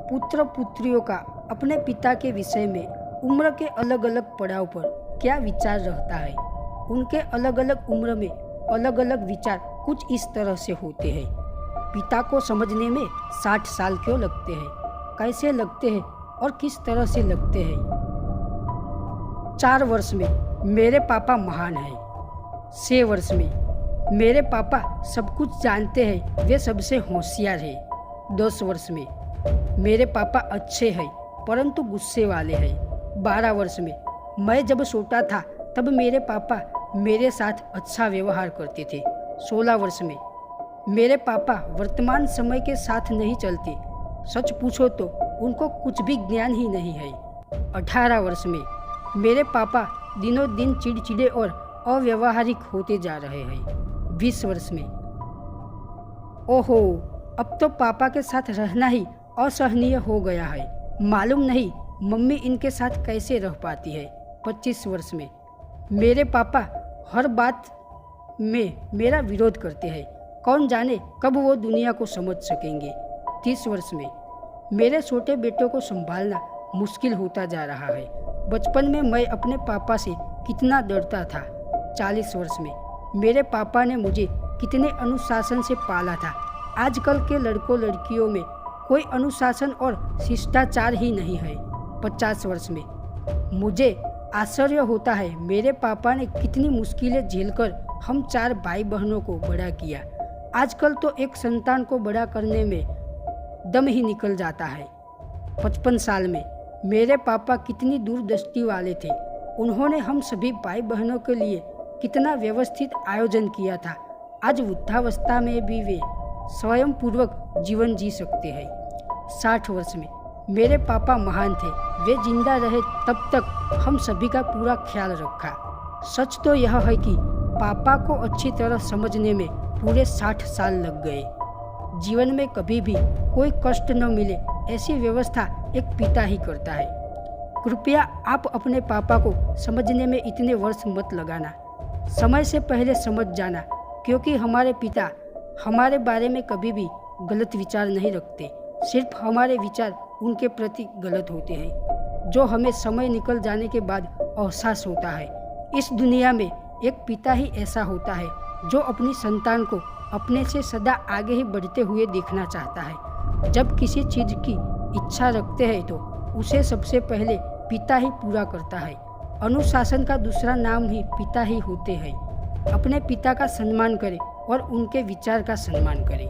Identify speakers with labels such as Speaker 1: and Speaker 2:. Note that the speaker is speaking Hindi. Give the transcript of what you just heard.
Speaker 1: पुत्र पुत्रियों का अपने पिता के विषय में उम्र के अलग अलग पड़ाव पर क्या विचार रहता है। उनके अलग अलग उम्र में अलग अलग विचार कुछ इस तरह से होते हैं। पिता को समझने में 60 साल क्यों लगते हैं, कैसे लगते हैं और किस तरह से लगते हैं। 4 वर्ष में मेरे पापा महान हैं। 6 वर्ष में मेरे पापा सब कुछ जानते हैं, वे सबसे होशियार हैं। 10 वर्ष में मेरे पापा अच्छे हैं परंतु गुस्से वाले हैं। 12 वर्ष में मैं जब छोटा था तब मेरे पापा मेरे साथ अच्छा व्यवहार करते थे। 16 वर्ष में मेरे पापा वर्तमान समय के साथ नहीं चलते, सच पूछो तो उनको कुछ भी ज्ञान ही नहीं है। 18 वर्ष में मेरे पापा दिनों दिन चिड़चिड़े और अव्यवहारिक होते जा रहे हैं। 20 वर्ष में ओहो, अब तो पापा के साथ रहना ही असहनीय हो गया है। मालूम नहीं मम्मी इनके साथ कैसे रह पाती है। 25 वर्ष में मेरे पापा हर बात में मेरा विरोध करते हैं, कौन जाने कब वो दुनिया को समझ सकेंगे। 30 वर्ष में मेरे छोटे बेटों को संभालना मुश्किल होता जा रहा है। बचपन में मैं अपने पापा से कितना डरता था। 40 वर्ष में मेरे पापा ने मुझे कितने अनुशासन से पाला था। आजकल के लड़कों लड़कियों में कोई अनुशासन और शिष्टाचार ही नहीं है। 50 वर्ष में मुझे आश्चर्य होता है मेरे पापा ने कितनी मुश्किलें झेलकर हम 4 भाई बहनों को बड़ा किया। आजकल तो एक संतान को बड़ा करने में दम ही निकल जाता है। 55 साल में मेरे पापा कितनी दूरदृष्टि वाले थे। उन्होंने हम सभी भाई बहनों के लिए कितना व्यवस्थित आयोजन किया था। आज वृद्धावस्था में भी वे स्वयं पूर्वक जीवन जी सकते हैं। 60 वर्ष में मेरे पापा महान थे। वे जिंदा रहे तब तक हम सभी का पूरा ख्याल रखा। सच तो यह है कि पापा को अच्छी तरह समझने में पूरे 60 साल लग गए। जीवन में कभी भी कोई कष्ट न मिले ऐसी व्यवस्था एक पिता ही करता है। कृपया आप अपने पापा को समझने में इतने वर्ष मत लगाना। समय से पहले समझ जाना, क्योंकि हमारे पिता हमारे बारे में कभी भी गलत विचार नहीं रखते। सिर्फ हमारे विचार उनके प्रति गलत होते हैं, जो हमें समय निकल जाने के बाद एहसास होता है। इस दुनिया में एक पिता ही ऐसा होता है जो अपनी संतान को अपने से सदा आगे ही बढ़ते हुए देखना चाहता है। जब किसी चीज़ की इच्छा रखते हैं तो उसे सबसे पहले पिता ही पूरा करता है। अनुशासन का दूसरा नाम ही पिता ही होते हैं। अपने पिता का सम्मान करें और उनके विचार का सम्मान करें।